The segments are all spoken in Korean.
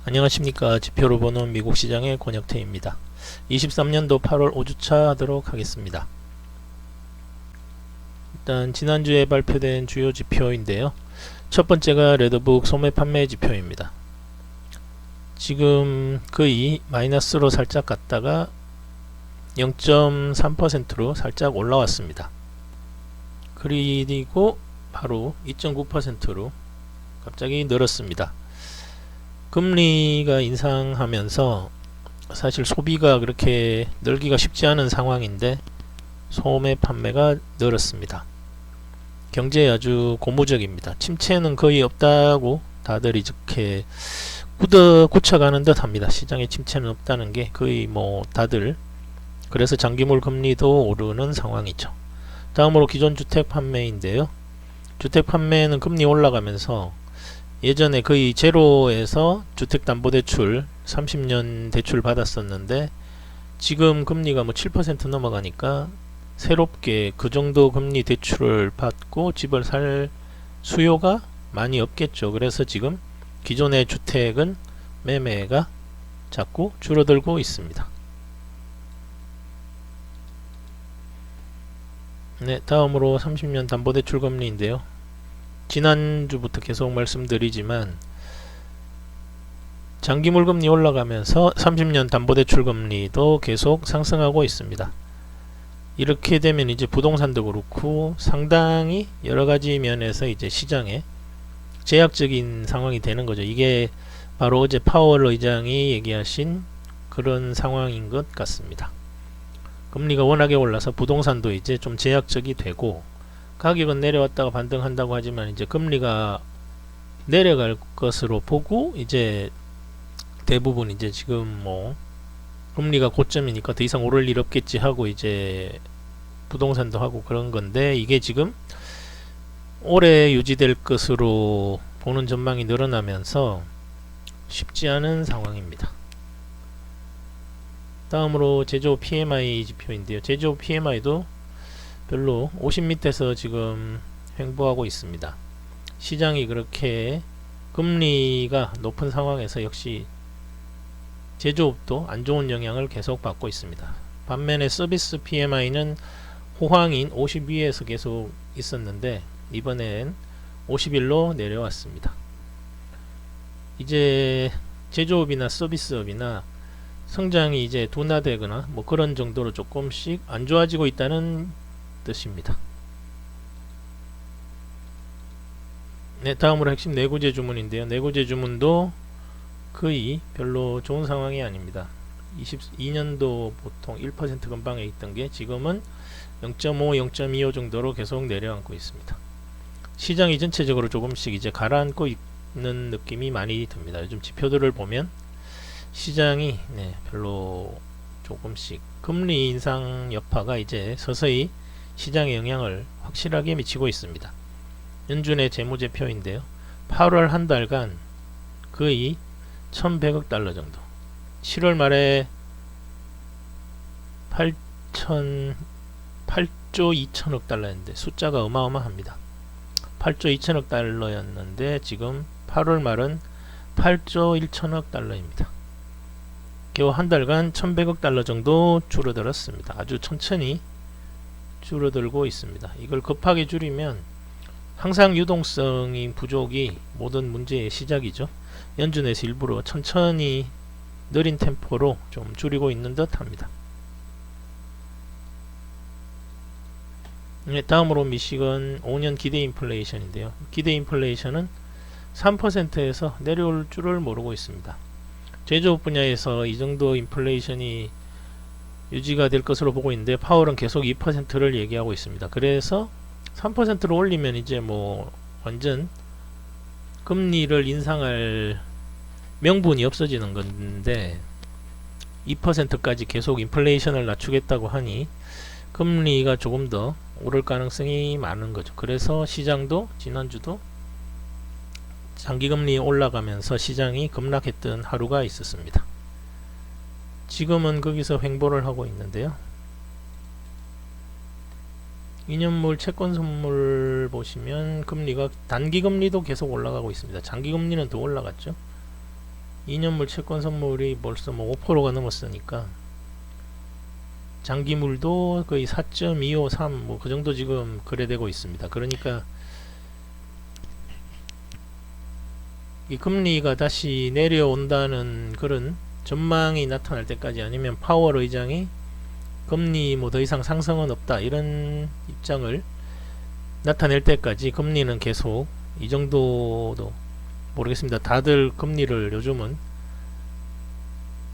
안녕하십니까. 지표로 보는 미국 시장의 권혁태입니다. 23년도 8월 5주차 하도록 하겠습니다. 일단 지난주에 발표된 주요 지표인데요. 첫 번째가 레드북 소매 판매 지표입니다. 지금 거의 마이너스로 살짝 갔다가 0.3%로 살짝 올라왔습니다. 그리고 바로 2.9%로 갑자기 늘었습니다. 금리가 인상하면서 사실 소비가 그렇게 늘기가 쉽지 않은 상황인데 소매 판매가 늘었습니다. 경제에 아주 고무적입니다. 침체는 거의 없다고 다들 이렇게 굳혀가는 듯 합니다. 시장에 침체는 없다는 게 거의 다들 그래서 장기물 금리도 오르는 상황이죠. 다음으로 기존 주택 판매인데요. 주택 판매는 금리 올라가면서 예전에 거의 제로에서 주택담보대출 30년 대출 받았었는데 지금 금리가 7% 넘어가니까 새롭게 그 정도 금리 대출을 받고 집을 살 수요가 많이 없겠죠. 그래서 지금 기존의 주택은 매매가 자꾸 줄어들고 있습니다. 네, 다음으로 30년 담보대출 금리인데요. 지난주부터 계속 말씀드리지만 장기물 금리 올라가면서 30년 담보대출 금리도 계속 상승하고 있습니다. 이렇게 되면 이제 부동산도 그렇고 상당히 여러가지 면에서 이제 시장에 제약적인 상황이 되는 거죠. 이게 바로 어제 파월 의장이 얘기하신 그런 상황인 것 같습니다. 금리가 워낙에 올라서 부동산도 이제 좀 제약적이 되고 가격은 내려왔다가 반등한다고 하지만 이제 금리가 내려갈 것으로 보고 이제 대부분 이제 지금 금리가 고점이니까 더 이상 오를 일 없겠지 하고 이제 부동산도 하고 그런 건데 이게 지금 올해 유지될 것으로 보는 전망이 늘어나면서 쉽지 않은 상황입니다. 다음으로 제조업 PMI 지표인데요. 제조업 PMI도 별로 50 밑에서 지금 횡보하고 있습니다. 시장이 그렇게 금리가 높은 상황에서 역시 제조업도 안 좋은 영향을 계속 받고 있습니다. 반면에 서비스 PMI는 호황인 50 위에서 계속 있었는데 이번엔 51로 내려왔습니다. 이제 제조업이나 서비스업이나 성장이 이제 둔화되거나 그런 정도로 조금씩 안 좋아지고 있다는 뜻입니다. 네, 다음으로 핵심 내구재 주문인데요. 내구재 주문도 거의 별로 좋은 상황이 아닙니다. 22년도 보통 1% 근방에 있던 게 지금은 0.5, 0.25 정도로 계속 내려앉고 있습니다. 시장이 전체적으로 조금씩 이제 가라앉고 있는 느낌이 많이 듭니다. 요즘 지표들을 보면 시장이 별로 조금씩 금리 인상 여파가 이제 서서히 시장에 영향을 확실하게 미치고 있습니다. 연준의 재무제표인데요. 8월 한 달간 거의 1100억 달러 정도, 7월 말에 8조 2천억 달러였는데 숫자가 어마어마합니다. 8조 2천억 달러였는데 지금 8월 말은 8조 1천억 달러입니다. 겨우 한 달간 1100억 달러 정도 줄어들었습니다. 아주 천천히 줄어들고 있습니다. 이걸 급하게 줄이면 항상 유동성이 부족이 모든 문제의 시작이죠. 연준에서 일부러 천천히 느린 템포로 좀 줄이고 있는 듯 합니다. 네, 다음으로 미시건 5년 기대 인플레이션인데요. 기대 인플레이션은 3%에서 내려올 줄을 모르고 있습니다. 제조업 분야에서 이 정도 인플레이션이 유지가 될 것으로 보고 있는데 파월은 계속 2%를 얘기하고 있습니다. 그래서 3%로 올리면 이제 완전 금리를 인상할 명분이 없어지는 건데 2%까지 계속 인플레이션을 낮추겠다고 하니 금리가 조금 더 오를 가능성이 많은 거죠. 그래서 시장도 지난주도 장기금리 올라가면서 시장이 급락했던 하루가 있었습니다. 지금은 거기서 횡보를 하고 있는데요. 2년물 채권 선물 보시면 금리가 단기금리도 계속 올라가고 있습니다. 장기금리는 더 올라갔죠. 2년물 채권 선물이 벌써 뭐 5%가 넘었으니까 장기물도 거의 4.253 뭐 그 정도 지금 거래되고 있습니다. 그러니까 이 금리가 다시 내려온다는 그런 전망이 나타날 때까지, 아니면 파월 의장이 금리 뭐 더 이상 상승은 없다 이런 입장을 나타낼 때까지 금리는 계속 이 정도도 모르겠습니다. 다들 금리를 요즘은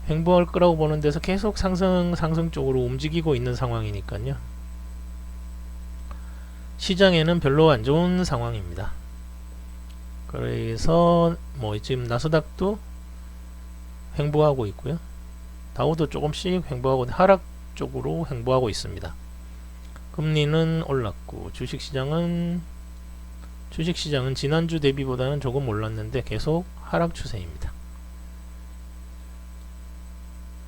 횡보할 거라고 보는 데서 계속 상승 쪽으로 움직이고 있는 상황이니까요. 시장에는 별로 안 좋은 상황입니다. 그래서 뭐 지금 나스닥도 횡보하고 있고요. 다우도 조금씩 횡보하고 하락 쪽으로 횡보하고 있습니다. 금리는 올랐고 주식시장은 지난주 대비보다는 조금 올랐는데 계속 하락 추세입니다.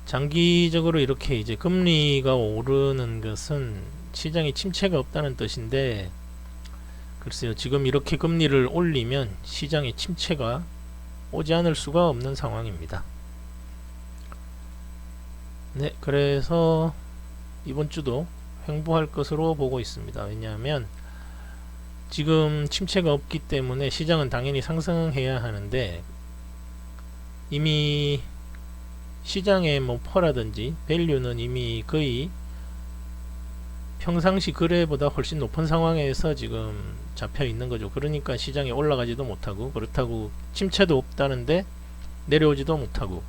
장기적으로 이렇게 이제 금리가 오르는 것은 시장에 침체가 없다는 뜻인데, 글쎄요, 지금 이렇게 금리를 올리면 시장에 침체가 오지 않을 수가 없는 상황입니다. 네, 그래서 이번 주도 횡보할 것으로 보고 있습니다. 왜냐하면 지금 침체가 없기 때문에 시장은 당연히 상승해야 하는데, 이미 시장의 뭐 퍼라든지 밸류는 이미 거의 평상시 거래보다 훨씬 높은 상황에서 지금 잡혀 있는 거죠. 그러니까 시장이 올라가지도 못하고, 그렇다고 침체도 없다는데 내려오지도 못하고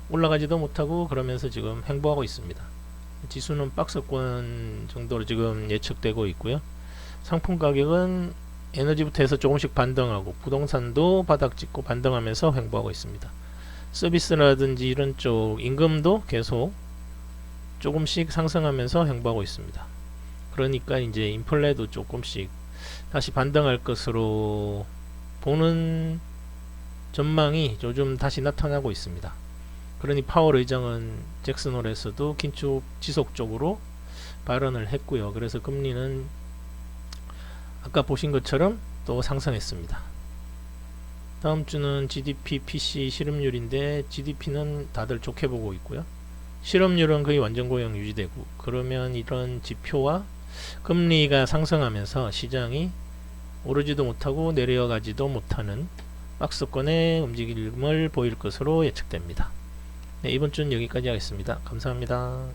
올라가지도 못하고 그러면서 지금 횡보하고 있습니다. 지수는 박스권 정도로 지금 예측되고 있고요. 상품 가격은 에너지부터 해서 조금씩 반등하고, 부동산도 바닥 찍고 반등하면서 횡보하고 있습니다. 서비스라든지 이런 쪽 임금도 계속 조금씩 상승하면서 횡보하고 있습니다. 그러니까 이제 인플레도 조금씩 다시 반등할 것으로 보는 전망이 요즘 다시 나타나고 있습니다. 그러니 파월 의장은 잭슨홀에서도 긴축 지속적으로 발언을 했고요. 그래서 금리는 아까 보신 것처럼 또 상승했습니다. 다음 주는 GDP, PC 실업률인데 GDP는 다들 좋게 보고 있고요. 실업률은 거의 완전 고용 유지되고, 그러면 이런 지표와 금리가 상승하면서 시장이 오르지도 못하고 내려가지도 못하는 박스권의 움직임을 보일 것으로 예측됩니다. 네, 이번 주는 여기까지 하겠습니다. 감사합니다.